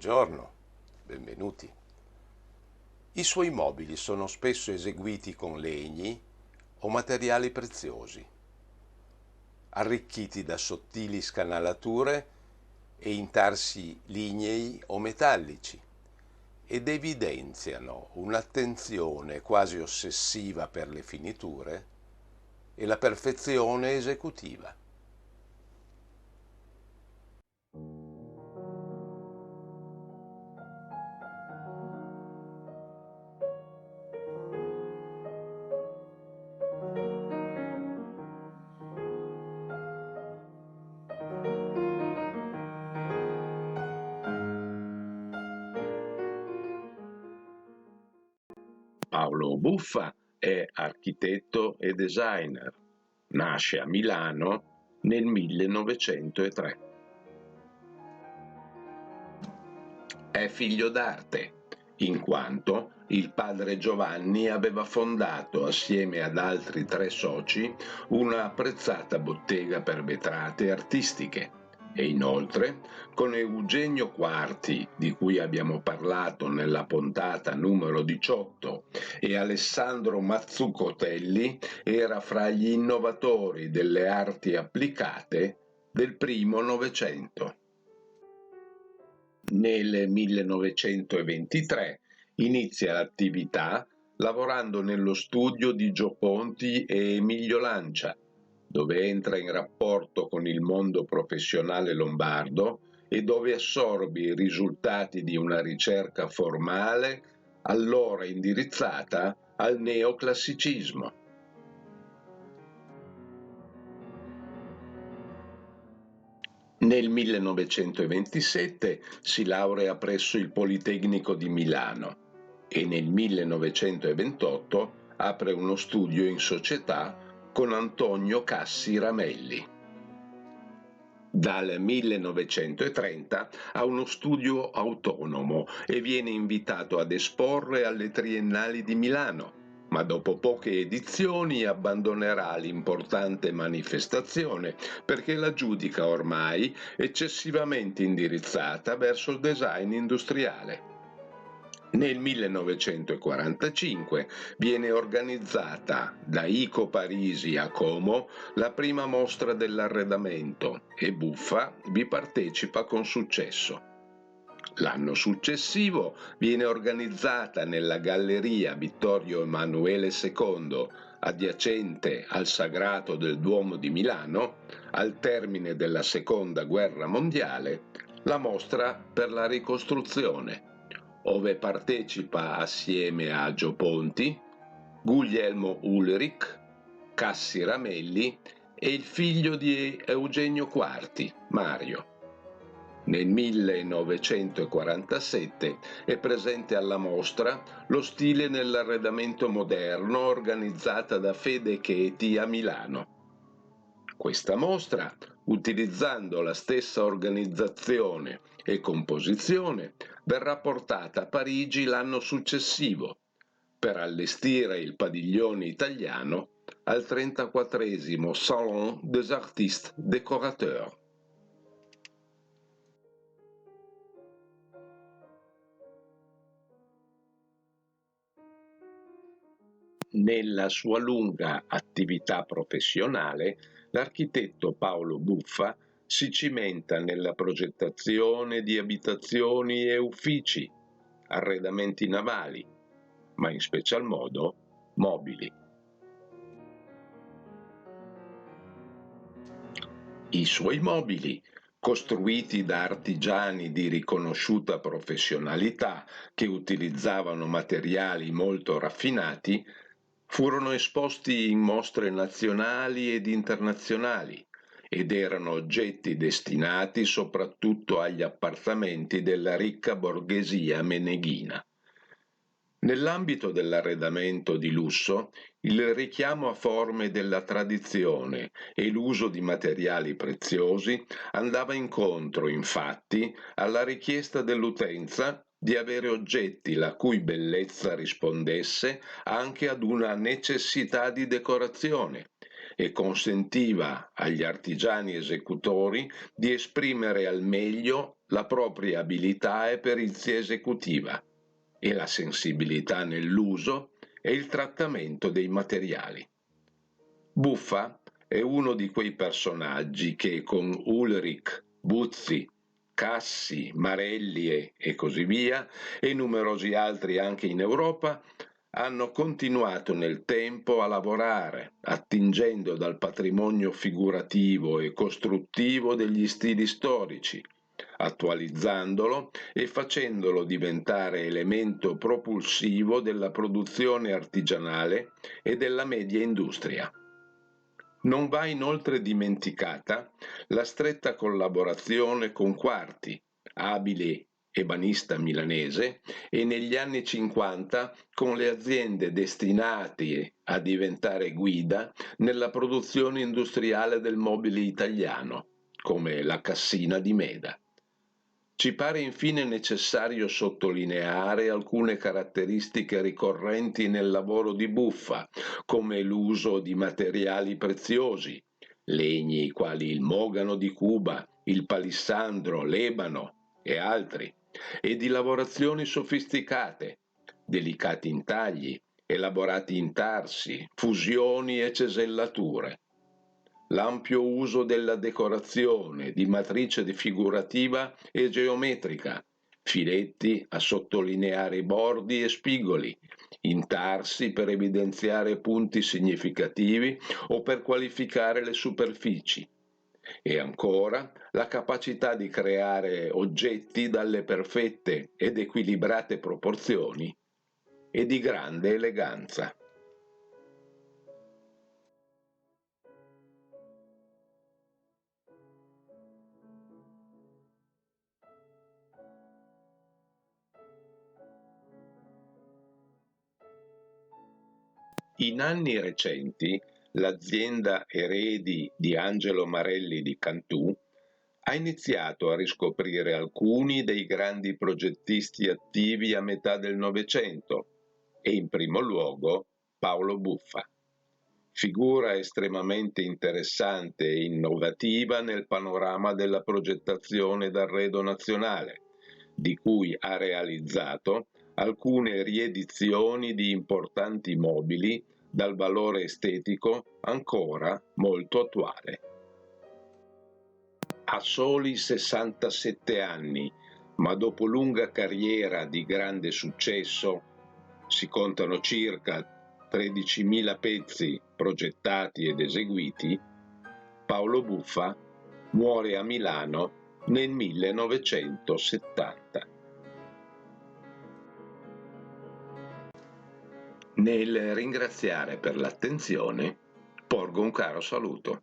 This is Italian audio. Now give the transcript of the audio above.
Buongiorno, benvenuti. I suoi mobili sono spesso eseguiti con legni o materiali preziosi, arricchiti da sottili scanalature e intarsi lignei o metallici, ed evidenziano un'attenzione quasi ossessiva per le finiture e la perfezione esecutiva. Paolo Buffa è architetto e designer. Nasce a Milano nel 1903. È figlio d'arte, in quanto il padre Giovanni aveva fondato, assieme ad altri 3 soci, una apprezzata bottega per vetrate artistiche. E inoltre, con Eugenio Quarti, di cui abbiamo parlato nella puntata numero 18, e Alessandro Mazzucotelli, era fra gli innovatori delle arti applicate del primo Novecento. Nel 1923 inizia l'attività lavorando nello studio di Gio Ponti e Emilio Lancia, dove entra in rapporto con il mondo professionale lombardo e dove assorbe i risultati di una ricerca formale allora indirizzata al neoclassicismo. Nel 1927 si laurea presso il Politecnico di Milano e nel 1928 apre uno studio in società con Antonio Cassi Ramelli. Dal 1930 ha uno studio autonomo e viene invitato ad esporre alle Triennali di Milano, ma dopo poche edizioni abbandonerà l'importante manifestazione perché la giudica ormai eccessivamente indirizzata verso il design industriale. Nel 1945 viene organizzata da Ico Parisi a Como la prima mostra dell'arredamento e Buffa vi partecipa con successo. L'anno successivo viene organizzata nella Galleria Vittorio Emanuele II, adiacente al Sagrato del Duomo di Milano, al termine della Seconda Guerra Mondiale, la mostra per la ricostruzione, ove partecipa assieme a Gio Ponti, Guglielmo Ulrich, Cassi Ramelli e il figlio di Eugenio Quarti, Mario. Nel 1947 è presente alla mostra Lo stile nell'arredamento moderno organizzata da Fede Cheti a Milano. Questa mostra, utilizzando la stessa organizzazione e composizione, verrà portata a Parigi l'anno successivo per allestire il padiglione italiano al 34esimo Salon des Artistes Décorateurs. Nella sua lunga attività professionale, l'architetto Paolo Buffa si cimenta nella progettazione di abitazioni e uffici, arredamenti navali, ma in special modo mobili. I suoi mobili, costruiti da artigiani di riconosciuta professionalità che utilizzavano materiali molto raffinati, furono esposti in mostre nazionali ed internazionali ed erano oggetti destinati soprattutto agli appartamenti della ricca borghesia meneghina. Nell'ambito dell'arredamento di lusso, il richiamo a forme della tradizione e l'uso di materiali preziosi andava incontro, infatti, alla richiesta dell'utenza di avere oggetti la cui bellezza rispondesse anche ad una necessità di decorazione e consentiva agli artigiani esecutori di esprimere al meglio la propria abilità e perizia esecutiva e la sensibilità nell'uso e il trattamento dei materiali. Buffa è uno di quei personaggi che con Ulrich, Buzzi, Cassi, Marelli e così via, e numerosi altri anche in Europa, hanno continuato nel tempo a lavorare, attingendo dal patrimonio figurativo e costruttivo degli stili storici, attualizzandolo e facendolo diventare elemento propulsivo della produzione artigianale e della media industria. Non va inoltre dimenticata la stretta collaborazione con Quarti, abile ebanista milanese, e negli anni 50 con le aziende destinate a diventare guida nella produzione industriale del mobile italiano, come la Cassina di Meda. Ci pare infine necessario sottolineare alcune caratteristiche ricorrenti nel lavoro di Buffa, come l'uso di materiali preziosi, legni quali il mogano di Cuba, il palissandro, l'ebano e altri, e di lavorazioni sofisticate, delicati intagli, elaborati intarsi, fusioni e cesellature. L'ampio uso della decorazione di matrice figurativa e geometrica, filetti a sottolineare bordi e spigoli, intarsi per evidenziare punti significativi o per qualificare le superfici, e ancora la capacità di creare oggetti dalle perfette ed equilibrate proporzioni e di grande eleganza. In anni recenti l'azienda eredi di Angelo Marelli di Cantù ha iniziato a riscoprire alcuni dei grandi progettisti attivi a metà del Novecento e in primo luogo Paolo Buffa, figura estremamente interessante e innovativa nel panorama della progettazione d'arredo nazionale, di cui ha realizzato alcune riedizioni di importanti mobili dal valore estetico ancora molto attuale. Ha soli 67 anni, ma dopo lunga carriera di grande successo, si contano circa 13.000 pezzi progettati ed eseguiti, Paolo Buffa muore a Milano nel 1970. Nel ringraziare per l'attenzione, porgo un caro saluto.